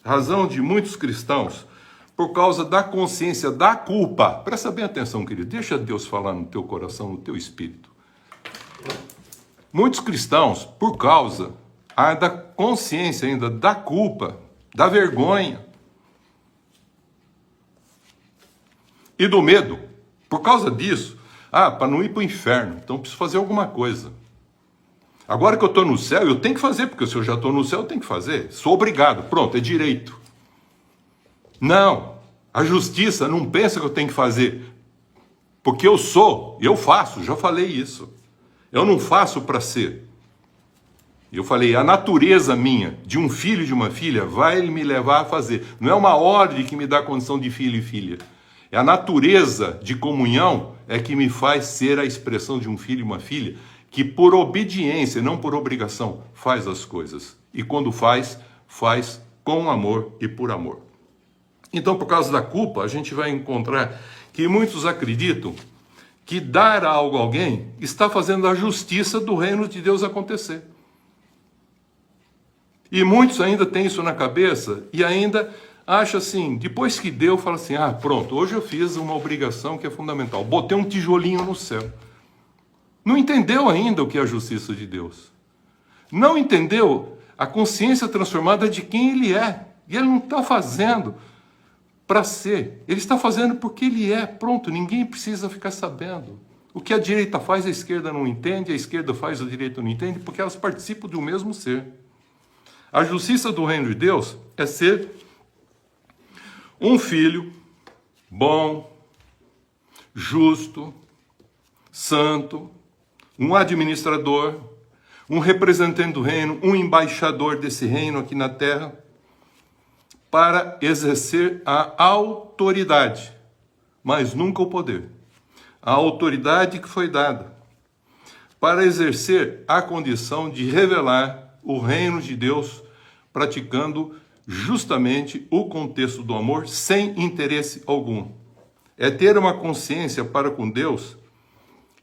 A razão de muitos cristãos por causa da consciência da culpa. Presta bem atenção, querido. Deixa Deus falar no teu coração, no teu espírito. Muitos cristãos, por causa da consciência ainda da culpa, da vergonha e do medo, por causa disso, para não ir para o inferno, então preciso fazer alguma coisa. Agora que eu estou no céu, eu tenho que fazer, porque se eu já estou no céu, eu tenho que fazer. Sou obrigado, pronto, é direito. Não, a justiça não pensa que eu tenho que fazer, porque eu faço, já falei isso. Eu não faço para ser. Eu falei, a natureza minha, de um filho e de uma filha, vai me levar a fazer. Não é uma ordem que me dá condição de filho e filha. É a natureza de comunhão é que me faz ser a expressão de um filho e uma filha, que por obediência, não por obrigação, faz as coisas. E quando faz com amor e por amor. Então, por causa da culpa, a gente vai encontrar que muitos acreditam que dar algo a alguém está fazendo a justiça do reino de Deus acontecer. E muitos ainda têm isso na cabeça e ainda acham assim, depois que deu, fala assim, pronto, hoje eu fiz uma obrigação que é fundamental, botei um tijolinho no céu. Não entendeu ainda o que é a justiça de Deus. Não entendeu a consciência transformada de quem ele é. E ele não está fazendo para ser, ele está fazendo porque ele é, pronto, ninguém precisa ficar sabendo. O que a direita faz, a esquerda não entende, a esquerda faz, a direita não entende, porque elas participam de um mesmo ser. A justiça do reino de Deus é ser um filho bom, justo, santo, um administrador, um representante do reino, um embaixador desse reino aqui na terra, para exercer a autoridade, mas nunca o poder. A autoridade que foi dada para exercer a condição de revelar o reino de Deus, praticando justamente o contexto do amor sem interesse algum. É ter uma consciência para com Deus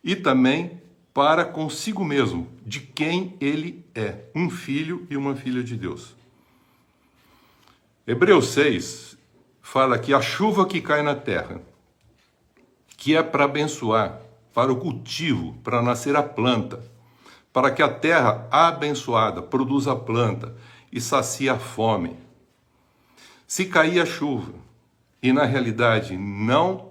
e também para consigo mesmo, de quem ele é, um filho e uma filha de Deus. Hebreus 6 fala que a chuva que cai na terra, que é para abençoar, para o cultivo, para nascer a planta, para que a terra abençoada produza a planta e sacie a fome. Se cair a chuva e na realidade não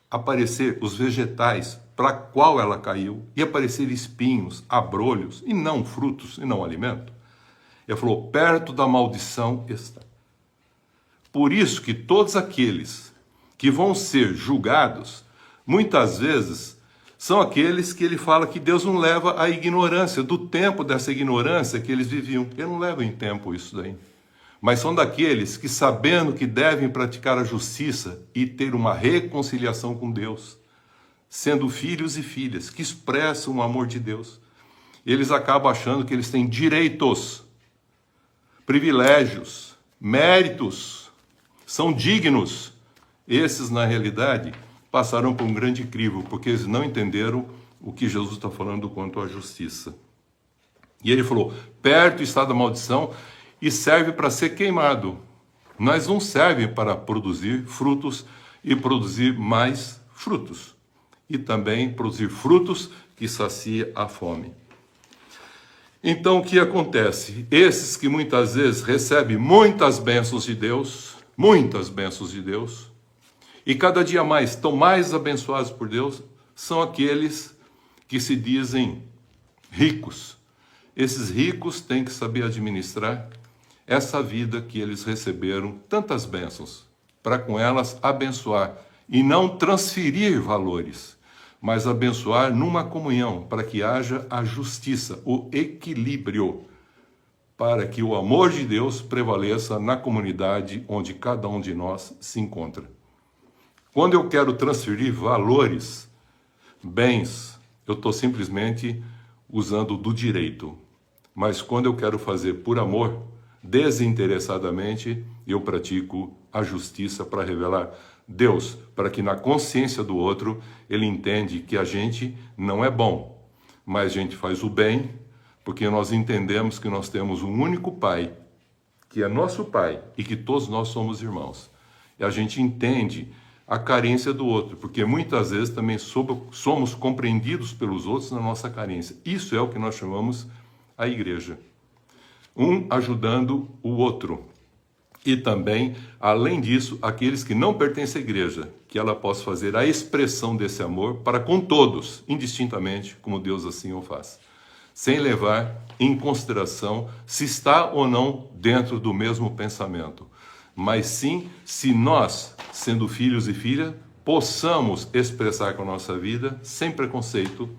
aparecer os vegetais para qual ela caiu, e aparecer espinhos, abrolhos, e não frutos, e não alimento, ele falou, perto da maldição está. Por isso que todos aqueles que vão ser julgados, muitas vezes, são aqueles que ele fala que Deus não leva à ignorância, do tempo dessa ignorância que eles viviam. Ele não leva em tempo isso daí. Mas são daqueles que, sabendo que devem praticar a justiça e ter uma reconciliação com Deus, sendo filhos e filhas que expressam o amor de Deus, eles acabam achando que eles têm direitos, privilégios, méritos, são dignos. Esses, na realidade, passaram por um grande crivo, porque eles não entenderam o que Jesus está falando quanto à justiça. E ele falou, perto está da maldição e serve para ser queimado, mas não serve para produzir frutos e produzir mais frutos. E também produzir frutos que sacia a fome. Então, o que acontece? Esses que muitas vezes recebem muitas bênçãos de Deus, e cada dia mais estão mais abençoados por Deus, são aqueles que se dizem ricos. Esses ricos têm que saber administrar essa vida que eles receberam, tantas bênçãos, para com elas abençoar e não transferir valores, mas abençoar numa comunhão, para que haja a justiça, o equilíbrio, para que o amor de Deus prevaleça na comunidade onde cada um de nós se encontra. Quando eu quero transferir valores, bens, eu estou simplesmente usando do direito. Mas quando eu quero fazer por amor, desinteressadamente, eu pratico a justiça para revelar Deus, para que na consciência do outro ele entende que a gente não é bom, mas a gente faz o bem, porque nós entendemos que nós temos um único Pai, que é nosso Pai e que todos nós somos irmãos. E a gente entende a carência do outro, porque muitas vezes também somos compreendidos pelos outros na nossa carência. Isso é o que nós chamamos a igreja. Um ajudando o outro. E também, além disso, aqueles que não pertencem à igreja, que ela possa fazer a expressão desse amor para com todos, indistintamente, como Deus assim o faz. Sem levar em consideração se está ou não dentro do mesmo pensamento. Mas sim, se nós, sendo filhos e filhas, possamos expressar com a nossa vida, sem preconceito,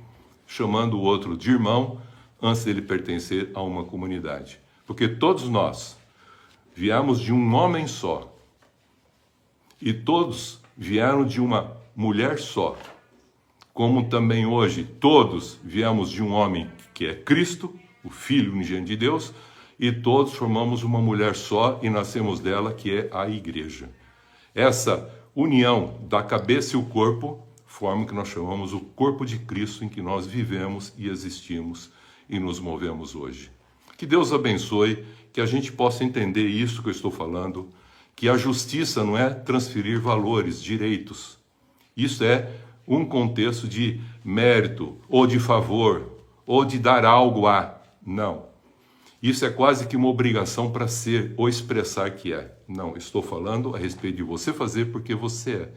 chamando o outro de irmão, antes dele pertencer a uma comunidade. Porque todos nós viemos de um homem só, e todos vieram de uma mulher só, como também hoje todos viemos de um homem que é Cristo, o Filho unigênito de Deus, e todos formamos uma mulher só e nascemos dela, que é a igreja. Essa união da cabeça e o corpo forma o que nós chamamos o corpo de Cristo, em que nós vivemos e existimos e nos movemos hoje. Que Deus abençoe, que a gente possa entender isso que eu estou falando, que a justiça não é transferir valores, direitos. Isso é um contexto de mérito, ou de favor, ou de dar algo a. Não. Isso é quase que uma obrigação para ser ou expressar que é. Não, estou falando a respeito de você fazer porque você é.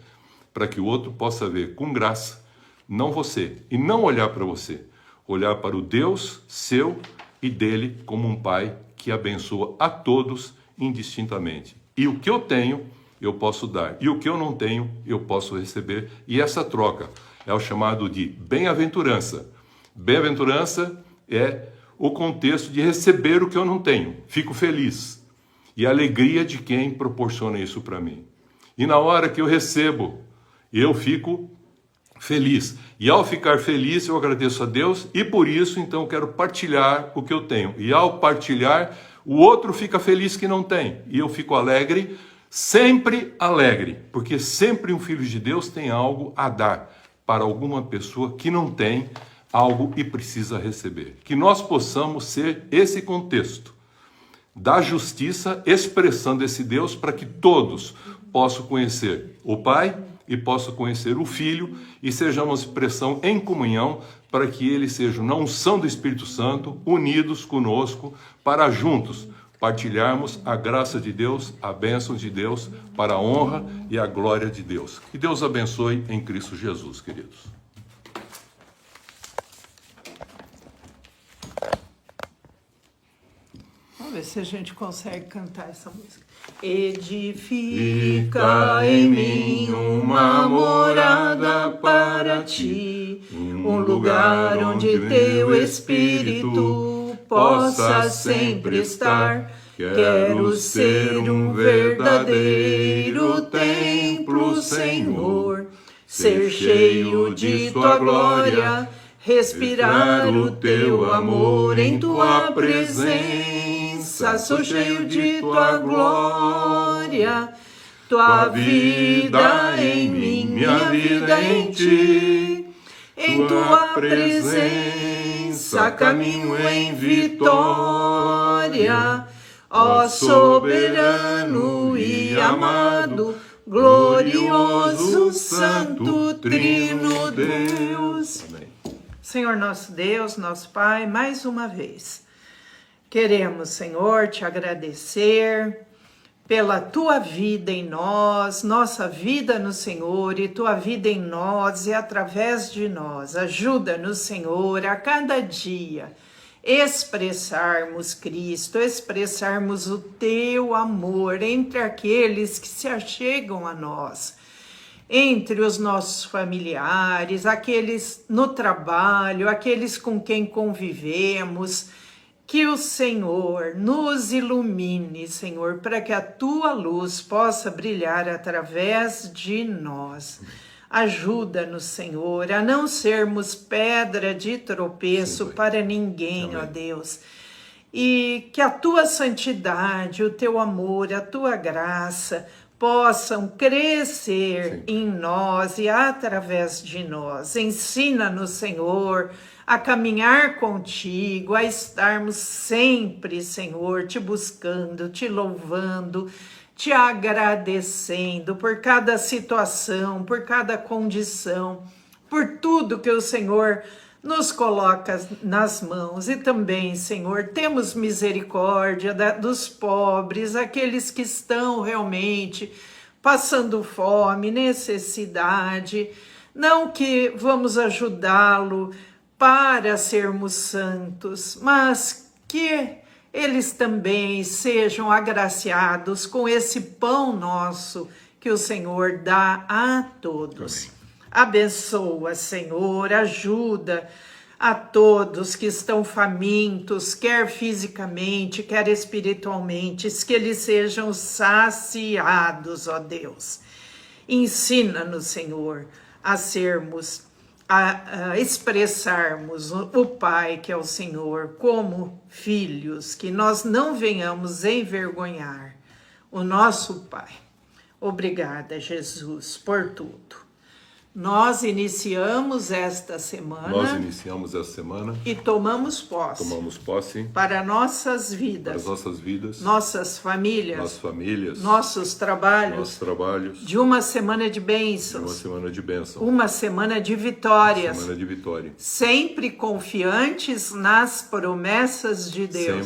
Para que o outro possa ver com graça, não você, e não olhar para você. Olhar para o Deus seu e dele como um pai que abençoa a todos indistintamente. E o que eu tenho, eu posso dar. E o que eu não tenho, eu posso receber. E essa troca é o chamado de bem-aventurança. Bem-aventurança é o contexto de receber o que eu não tenho. Fico feliz. E a alegria de quem proporciona isso para mim. E na hora que eu recebo, eu fico feliz. E ao ficar feliz, eu agradeço a Deus e por isso, então, eu quero partilhar o que eu tenho. E ao partilhar, o outro fica feliz que não tem. E eu fico alegre, sempre alegre. Porque sempre um filho de Deus tem algo a dar para alguma pessoa que não tem algo e precisa receber. Que nós possamos ser esse contexto da justiça, expressando esse Deus para que todos possam conhecer o Pai e possam conhecer o Filho e sejamos expressão em comunhão para que eles sejam na unção do Espírito Santo, unidos conosco, para juntos partilharmos a graça de Deus, a bênção de Deus, para a honra e a glória de Deus. Que Deus abençoe em Cristo Jesus, queridos. Vamos ver se a gente consegue cantar essa música. Edifica em mim uma morada para ti, um lugar onde teu Espírito possa sempre estar. Quero ser um verdadeiro templo, Senhor, ser cheio de tua glória, respirar o teu amor em tua presença. Sou cheio de tua glória, tua vida em mim, minha vida em ti. Em tua presença caminho em vitória, ó soberano e amado, glorioso, santo, trino Deus. Senhor nosso Deus, nosso Pai, mais uma vez queremos, Senhor, te agradecer pela tua vida em nós, nossa vida no Senhor e tua vida em nós e através de nós. Ajuda-nos, Senhor, a cada dia expressarmos Cristo, expressarmos o teu amor entre aqueles que se achegam a nós, entre os nossos familiares, aqueles no trabalho, aqueles com quem convivemos. Que o Senhor nos ilumine, Senhor, para que a tua luz possa brilhar através de nós. Ajuda-nos, Senhor, a não sermos pedra de tropeço para ninguém, ó Deus. E que a tua santidade, o teu amor, a tua graça possam crescer em nós e através de nós. Ensina-nos, Senhor, a caminhar contigo, a estarmos sempre, Senhor, te buscando, te louvando, te agradecendo por cada situação, por cada condição, por tudo que o Senhor nos coloca nas mãos. E também, Senhor, temos misericórdia dos pobres, aqueles que estão realmente passando fome, necessidade, não que vamos ajudá-lo para sermos santos, mas que eles também sejam agraciados com esse pão nosso que o Senhor dá a todos. Amém. Abençoa, Senhor, ajuda a todos que estão famintos, quer fisicamente, quer espiritualmente, que eles sejam saciados, ó Deus. Ensina-nos, Senhor, a sermos, a expressarmos o Pai, que é o Senhor, como filhos, que nós não venhamos envergonhar o nosso Pai. Obrigada, Jesus, por tudo. Nós iniciamos esta semana e tomamos posse para nossas vidas, nossas famílias, nossos trabalhos, de uma semana de bênçãos, uma semana de vitórias, sempre confiantes nas promessas de Deus,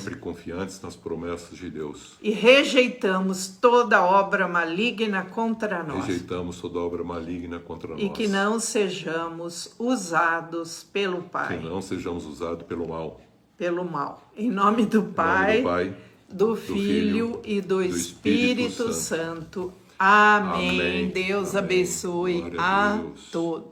e rejeitamos toda obra maligna contra nós, e que não sejamos usados pelo Pai. Pelo mal. Em nome do Pai, do Filho e do Espírito Santo. Amém. Deus abençoe a todos.